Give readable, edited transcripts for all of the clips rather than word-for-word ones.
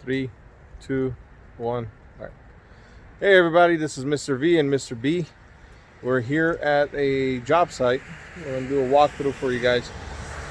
3, 2, 1. All right. Hey everybody, this is Mr. V and Mr. B. We're here at a job site. We're gonna do a walkthrough for you guys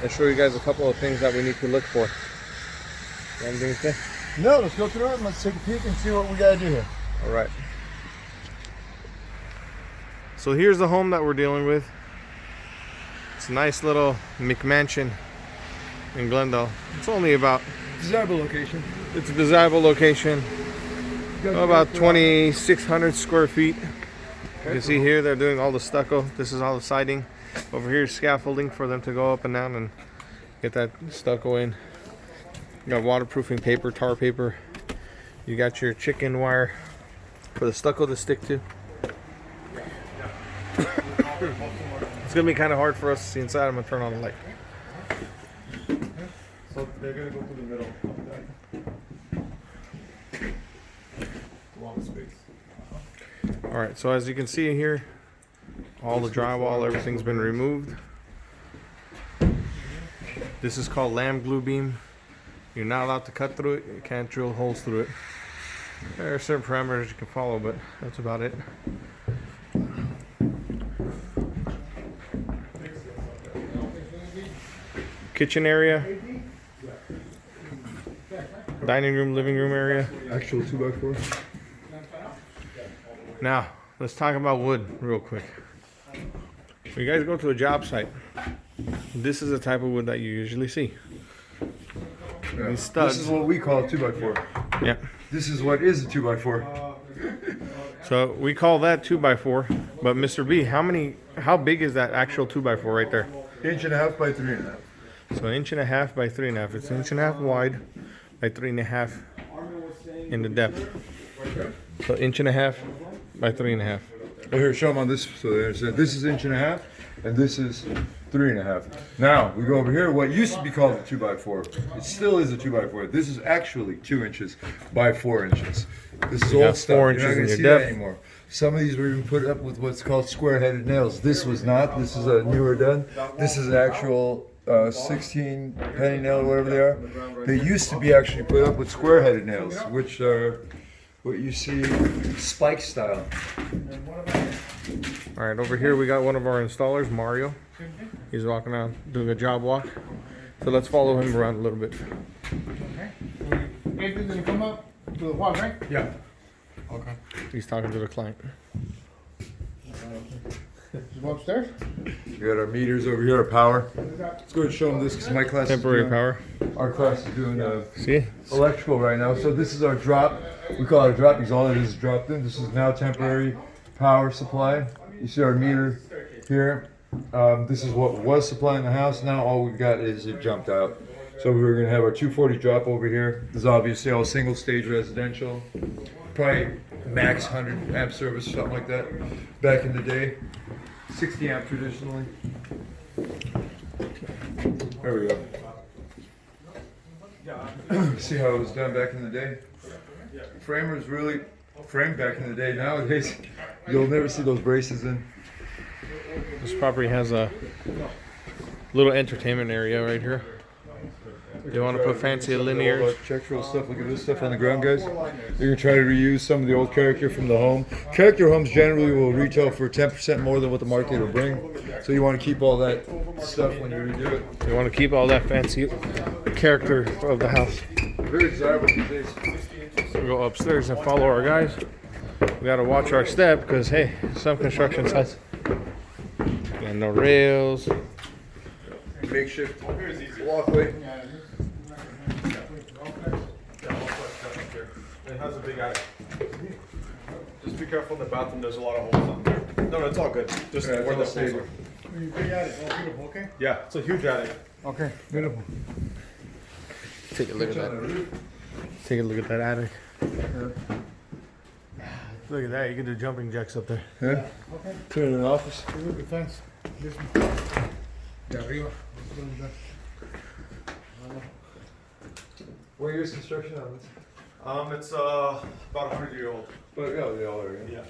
and show you guys a couple of things that we need to look for. You have anything to say? No, let's go through it and let's take a peek and see what we gotta do here. All right. So here's the home that we're dealing with. It's a nice little McMansion in Glendale. It's only about, Desirable location. it's a desirable location. About 2,600 square feet. You can see here they're doing all the stucco. This is all the siding. Over here is scaffolding for them to go up and down and get that stucco in. You got waterproofing paper, tar paper. You got your chicken wire for the stucco to stick to. It's gonna be kind of hard for us to see inside. I'm gonna turn on the light. So they're gonna go through the middle. Long space. All right, so as you can see here, all the drywall, everything's been removed. This is called lamb glue beam. You're not allowed to cut through it. You can't drill holes through it. There are certain parameters you can follow, but that's about it. Kitchen area, dining room, living room area. Actual 2x4. Now, let's talk about wood real quick. When you guys go to a job site, this is the type of wood that you usually see. Yeah. These studs. This is what we call a 2x4. Yeah. This is what is a 2x4. So we call that 2x4. But Mr. B, how big is that actual 2x4 right there? 1.5 by 3.5. So 1.5 by 3.5. It's 1.5 wide by 3.5 in the depth. So 1.5 by 3.5. Well, here, show them on this so they understand. This is 1.5 and this is 3.5. Now we go over here. What used to be called a 2x4, it still is a 2x4. This is actually 2 inches by 4 inches. This is You got old stuff. 4 You're not inches gonna in your see that depth. anymore. Some of these were even put up with what's called square-headed nails. This was not. This is a newer done. This is an actual 16 penny nail or whatever they are. They used to be actually put up with square-headed nails, which are what you see spike style. All right, over here we got one of our installers, Mario. He's walking around doing a job walk. So let's follow him around a little bit. Okay. Everything's gonna come up to the wall, right? Yeah. Okay. He's talking to the client. Just go upstairs. We got our meters over here, our power. Let's go and show them this because my class Temporary is doing, power. Our class is doing See? electrical right now. So this is our drop. We call it a drop because all it is dropped in. This is now temporary power supply. You see our meter here. This is what was supplying the house. Now all we've got is it jumped out. So we're going to have our 240 drop over here. This is obviously all single stage residential. Probably max 100 amp service, something like that. Back in the day. 60 amp traditionally. There we go. See how it was done back in the day? Framers really framed back in the day. Nowadays, you'll never see those braces in. This property has a little entertainment area right here. You want to put fancy linears? Architectural stuff. Look at this stuff on the ground, guys. You're gonna try to reuse some of the old character from the home. Character homes generally will retail for 10% more than what the market will bring. So you want to keep all that stuff when you redo it. You want to keep all that fancy character of the house. Very desirable these days. So we go upstairs and follow our guys. We got to watch our step because, hey, some construction sites got no rails. Makeshift walkway. It has a big attic. Just be careful in the bathroom, there's a lot of holes on there. No, it's all good. Just Yeah, it's where all the holes stable. are. You big attic. Oh, beautiful. Okay. Yeah, it's a huge attic. Okay. Beautiful. Take a look at that. Take a look at that attic. Look at that. You can do jumping jacks up there. Yeah. Okay. Turn in an office. Look at fence. This one. De arriba. What year's construction on this? It's about 100-year-old. But yeah, they all are. Yeah.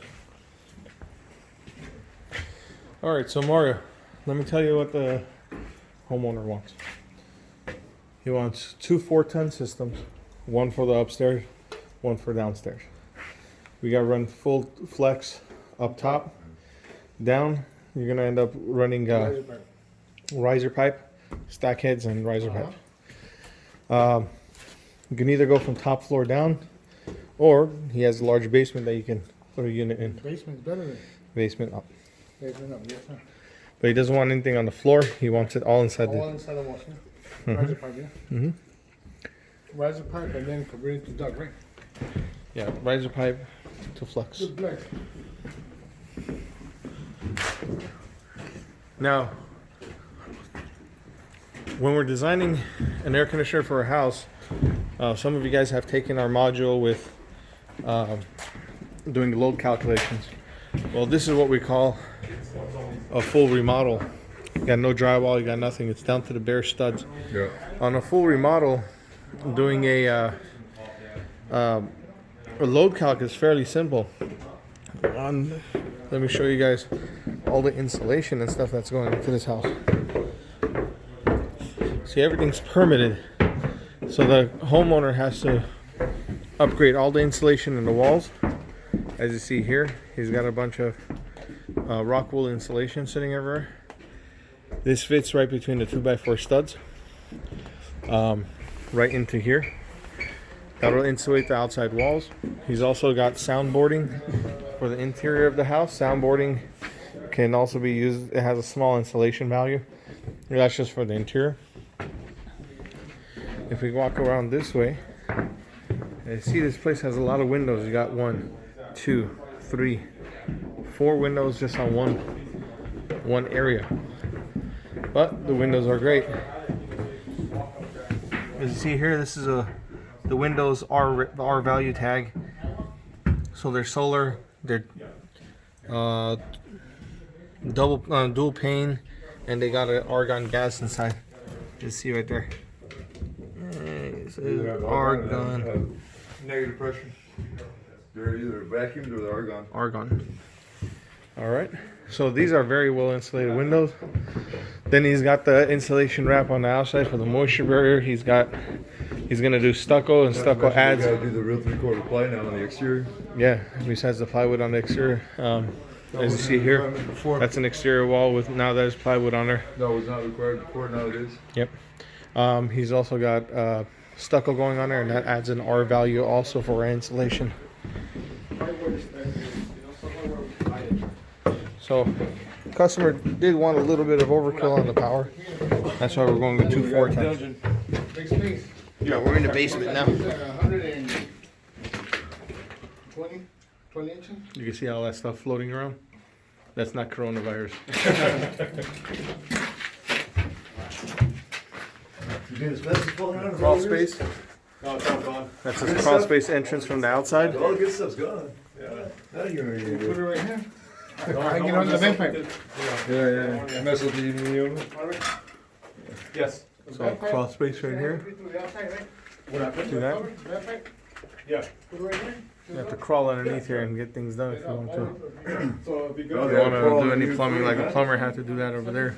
All right, so Mario, let me tell you what the homeowner wants. He wants 2 4-ton systems one for the upstairs, one for downstairs. We got to run full flex up top, down. You're gonna end up running riser pipe, stack heads, and riser pipe. You can either go from top floor down, or he has a large basement that you can put a unit in. Basement's better than Basement up. basement up, yes, sir. But he doesn't want anything on the floor. He wants it all inside All the. inside the walls, yeah. Riser pipe, yeah. Mhm. Riser pipe and then convert it to duct, right? Yeah, riser pipe to flux. Good black. Now, when we're designing an air conditioner for a house, some of you guys have taken our module with doing the load calculations. Well, this is what we call a full remodel. You got no drywall, you got nothing. It's down to the bare studs. Yeah. On a full remodel, doing a load calc is fairly simple. Let me show you guys all the insulation and stuff that's going into this house. See, everything's permitted, so the homeowner has to upgrade all the insulation in the walls. As you see here, he's got a bunch of rock wool insulation sitting everywhere. This fits right between the 2x4 studs, right into here. That'll insulate the outside walls. He's also got soundboarding for the interior of the house. Soundboarding can also be used. It has a small insulation value. That's just for the interior. If we walk around this way, you see this place has a lot of windows. You got 1, 2, 3, 4 windows just on one area. But the windows are great. As you see here, this is the windows are the R value tag. So they're solar. They're dual pane, and they got an argon gas inside. Just see right there. It says argon. Negative pressure. They're either vacuumed or they're argon. Argon. All right. So these are very well insulated windows. Then he's got the insulation wrap on the outside for the moisture barrier. He's gonna do stucco, and stucco adds. You gotta do the real 3/4 ply now on the exterior. Yeah. Besides the plywood on the exterior, as you see here, that's an exterior wall with now there's plywood on there. No, it was not required before. Now it is. Yep. He's also got stucco going on there, and that adds an R value also for insulation. So, customer did want a little bit of overkill on the power. That's why we're going with 2 410s. Big space. Yeah, we're in the basement now. 20 inches? You can see all that stuff floating around. That's not coronavirus. Crawl space. No, it's all gone. That's a crawl space entrance from the outside. All the good stuff's gone. Yeah. Now you're gonna get Put it it. right here. Hang it on the vent pipe. Yeah. Mess with the unit. Yes. So crawl space right here. What happened? See that? Vent pipe, Yeah. put it right here. You have to crawl underneath here and get things done if you want to. So it'd be Oh, If good. you yeah. want to do any plumbing, like a plumber had to do that over there.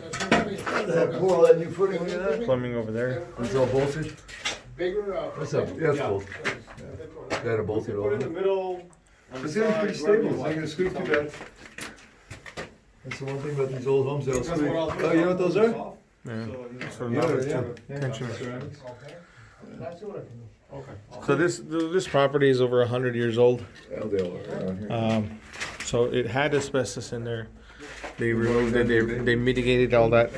Pull all that new footing. Look at that. Plumbing over there. It's all bolted. Bigger, What's up? Yeah, it's Yeah. bolted. They had a bolted Put it in the all. middle. On the It's gonna be pretty side, stable. wherever It's you not want. gonna squeak too bad. That's the one thing about these old homes, they'll That's squeak. what I'll do. Oh, you know what those are? Yeah. So Yeah, now it's yeah. tension. Ceramics. Okay. So this property is over 100 years old. Oh, they all are around here. So it had asbestos in there. They removed it. They mitigated all that.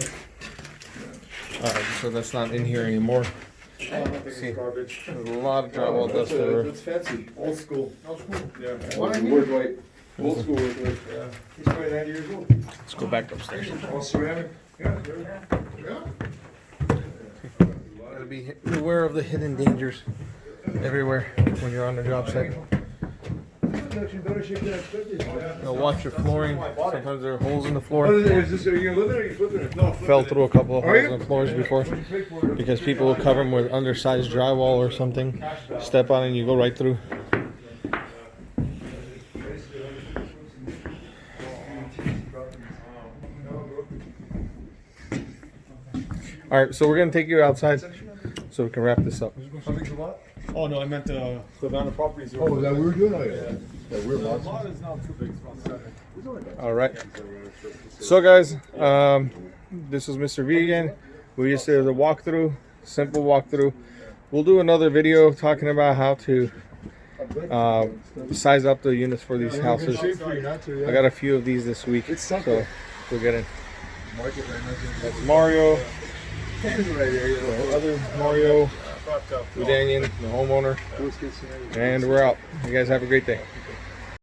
So that's not in here anymore. See, Garbage. there's a lot of drywall dust everywhere. That's fancy. Old school. Yeah. Wood white. Old school wood white. Yeah. He's probably 90 years old. Let's go back upstairs. All ceramic. Yeah. Gotta be aware of the hidden dangers everywhere when you're on the job site. Watch your flooring. Sometimes there are holes in the floor. Are you gonna live there or are you flipping it? No, Fell through a couple of Are holes you? in the floors before because people will cover them with undersized drywall or something. Step on it and you go right through. All right, so we're gonna take you outside so we can wrap this up. How big's the lot? Oh no, I meant Savannah Properties. Oh, is that what we were doing? Oh, yeah. Yeah, we're The about lot is not too big, it's about 7. All right. So guys, this was Mr. V again. We just did a walkthrough, simple walkthrough. We'll do another video talking about how to size up the units for these houses. I got a few of these this week, so we'll get in. That's Mario, other Mario, Udanian, the homeowner, and we're out. You guys have a great day.